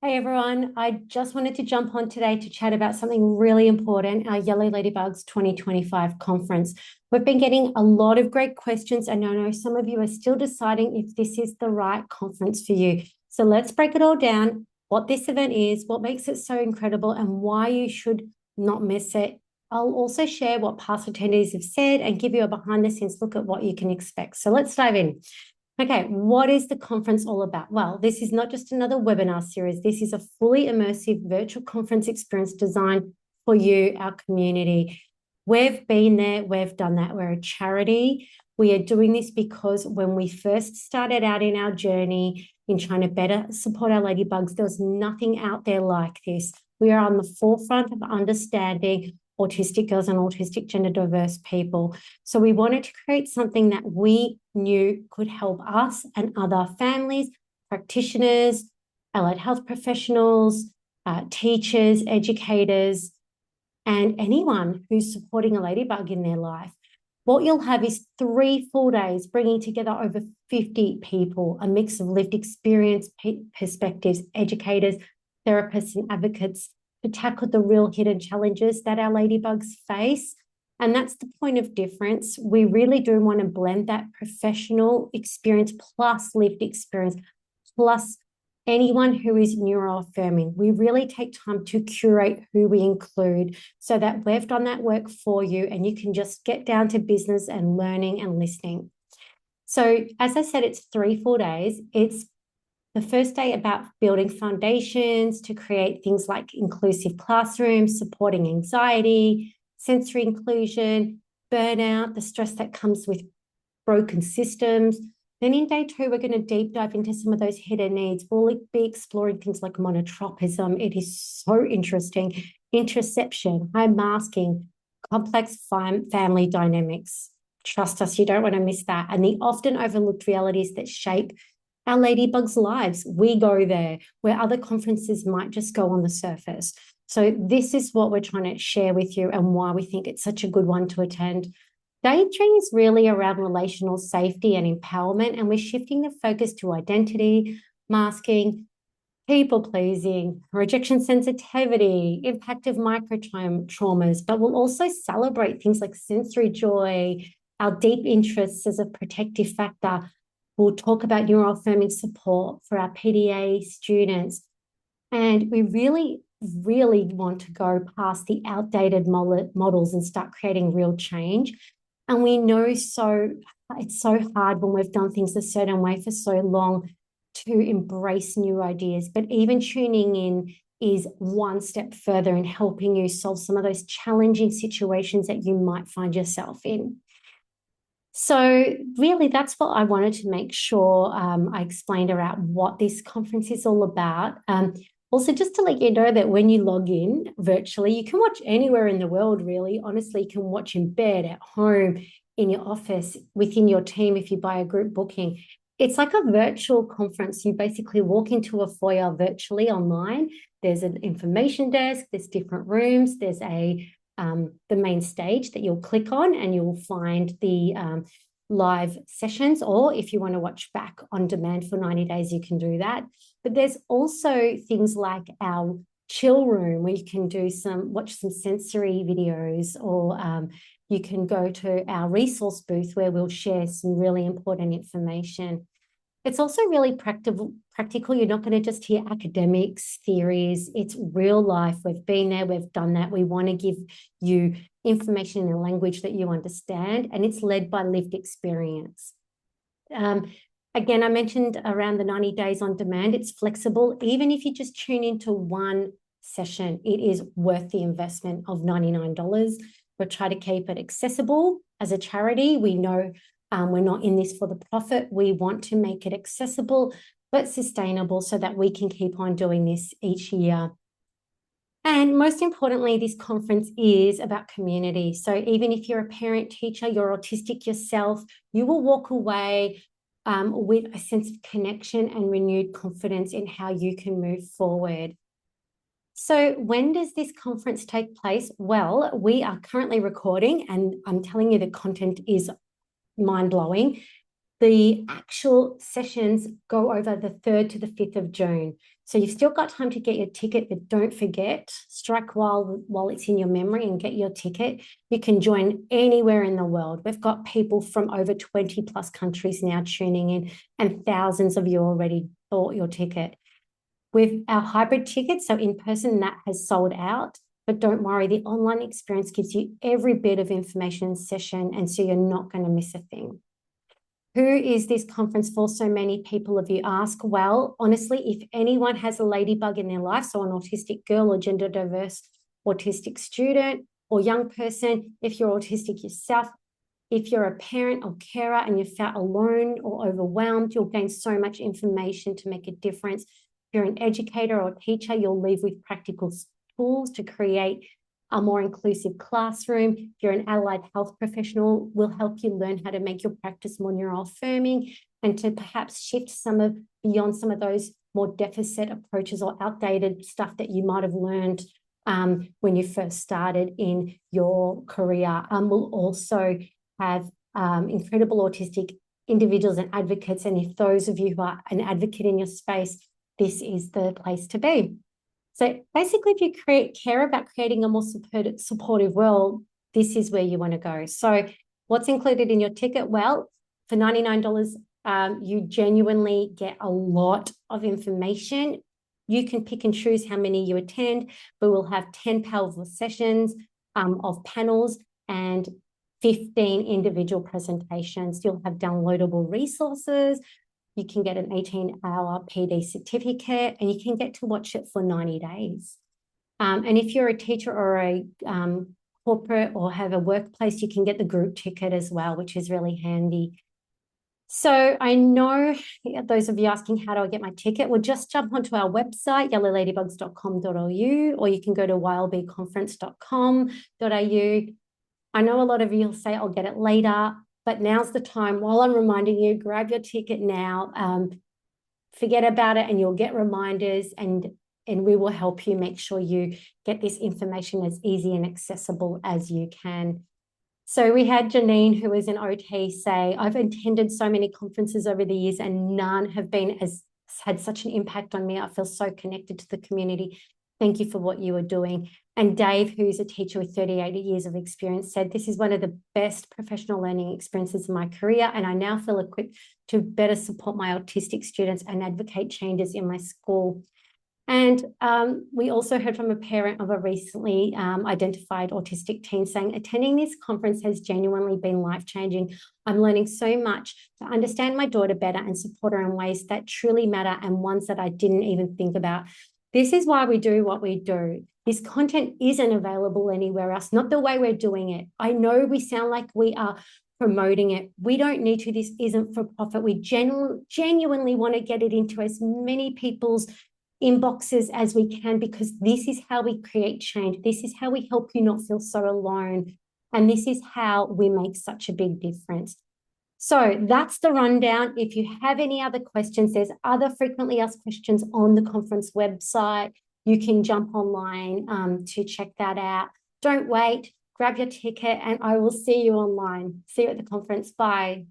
Hey everyone, I just wanted to jump on today to chat about something really important, our Yellow Ladybugs 2025 conference. We've been getting a lot of great questions, and I know some of you are still deciding if this is the right conference for you. So let's break it all down, what this event is, what makes it so incredible, and why you should not miss it. I'll also share what past attendees have said and give you a behind the scenes look at what you can expect. So let's dive in. Okay, what is the conference all about? Well, this is not just another webinar series. This is a fully immersive virtual conference experience designed for you, our community. We've been there, we've done that. We're a charity. We are doing this because when we first started out in our journey in trying to better support our ladybugs, there was nothing out there like this. We are on the forefront of understanding autistic girls and autistic gender diverse people. So we wanted to create something that we knew could help us and other families, practitioners, allied health professionals, teachers, educators, and anyone who's supporting a ladybug in their life. What you'll have is 3 full days bringing together over 50 people, a mix of lived experience, perspectives, educators, therapists, and advocates to tackle the real hidden challenges that our ladybugs face. And that's the point of difference. We really do want to blend that professional experience plus lived experience plus anyone who is neuroaffirming. We really take time to curate who we include so that we've done that work for you and you can just get down to business and learning and listening. So as I said, it's 3 full days. It's the first day about building foundations to create things like inclusive classrooms, supporting anxiety, sensory inclusion, burnout, the stress that comes with broken systems. Then in day 2, we're going to deep dive into some of those hidden needs. We'll be exploring things like monotropism. It is so interesting. Interception, high masking, complex family dynamics. Trust us, you don't want to miss that. And the often overlooked realities that shape our ladybugs' lives. We go there where other conferences might just go on the surface. So this is what we're trying to share with you and why we think it's such a good one to attend. Day 3 is really around relational safety and empowerment, and we're shifting the focus to identity, masking, people pleasing, rejection sensitivity, impact of micro traumas, but we'll also celebrate things like sensory joy, our deep interests as a protective factor. We'll talk about neuroaffirming support for our PDA students. And we really, really want to go past the outdated models and start creating real change. And we know it's so hard when we've done things a certain way for so long to embrace new ideas. But even tuning in is one step further in helping you solve some of those challenging situations that you might find yourself in. So really, that's what I wanted to make sure I explained around what this conference is all about. Also, just to let you know that when you log in virtually, you can watch anywhere in the world, really. Honestly, you can watch in bed, at home, in your office, within your team if you buy a group booking. It's like a virtual conference. You basically walk into a foyer virtually online. There's an information desk, there's different rooms, there's the main stage that you'll click on and you'll find the live sessions, or if you want to watch back on demand for 90 days, you can do that. But there's also things like our chill room where you can watch some sensory videos, or you can go to our resource booth where we'll share some really important information. It's also really practical. You're not going to just hear academics, theories. It's real life. We've been there, we've done that. We want to give you information in a language that you understand, and it's led by lived experience. Again, I mentioned around the 90 days on demand. It's flexible. Even if you just tune into one session, it is worth the investment of $99. We'll try to keep it accessible. As a charity, we know we're not in this for the profit. We want to make it accessible but sustainable so that we can keep on doing this each year. And most importantly, this conference is about community. So even if you're a parent, teacher, you're autistic yourself, you will walk away with a sense of connection and renewed confidence in how you can move forward. So when does this conference take place? Well, we are currently recording, and I'm telling you the content is mind-blowing. The actual sessions go over the 3rd to the 5th of June. So you've still got time to get your ticket, but don't forget, strike while it's in your memory and get your ticket. You can join anywhere in the world. We've got people from over 20 plus countries now tuning in, and thousands of you already bought your ticket. With our hybrid ticket, so in person, that has sold out. But don't worry, the online experience gives you every bit of information session, and so you're not going to miss a thing. Who is this conference for? So many people of you ask. Well, honestly, if anyone has a ladybug in their life, so an autistic girl or gender diverse autistic student or young person, if you're autistic yourself, if you're a parent or carer and you felt alone or overwhelmed, you'll gain so much information to make a difference. If you're an educator or teacher, you'll leave with practical tools to create a more inclusive classroom. If you're an allied health professional, we'll help you learn how to make your practice more neuroaffirming and to perhaps shift beyond some of those more deficit approaches or outdated stuff that you might have learned when you first started in your career. We'll also have incredible autistic individuals and advocates. And if those of you who are an advocate in your space, this is the place to be. So basically, if you care about creating a more supportive world, this is where you want to go. So what's included in your ticket? Well, for $99, you genuinely get a lot of information. You can pick and choose how many you attend, but we'll have 10 powerful sessions of panels and 15 individual presentations. You'll have downloadable resources. You can get an 18-hour PD certificate, and you can get to watch it for 90 days. And if you're a teacher or a corporate or have a workplace, you can get the group ticket as well, which is really handy. So I know those of you asking, how do I get my ticket? Well, just jump onto our website, yellowladybugs.com.au, or you can go to ylbconference.com.au. I know a lot of you will say, I'll get it later. But now's the time, while I'm reminding you, grab your ticket now, forget about it, and you'll get reminders, and we will help you make sure you get this information as easy and accessible as you can. So we had Janine, who is an OT, say, I've attended so many conferences over the years and none have had such an impact on me. I feel so connected to the community. Thank you for what you are doing. And Dave, who's a teacher with 38 years of experience, said, this is one of the best professional learning experiences in my career, and I now feel equipped to better support my autistic students and advocate changes in my school. And we also heard from a parent of a recently identified autistic teen saying, attending this conference has genuinely been life-changing. I'm learning so much to understand my daughter better and support her in ways that truly matter and ones that I didn't even think about. This is why we do what we do. This content isn't available anywhere else, not the way we're doing it. I know we sound like we are promoting it. We don't need to. This isn't for profit. We genuinely want to get it into as many people's inboxes as we can, because this is how we create change. This is how we help you not feel so alone. And this is how we make such a big difference. So that's the rundown. If you have any other questions, there's other frequently asked questions on the conference website. You can jump online to check that out. Don't wait, grab your ticket, and I will see you online. See you at the conference. Bye.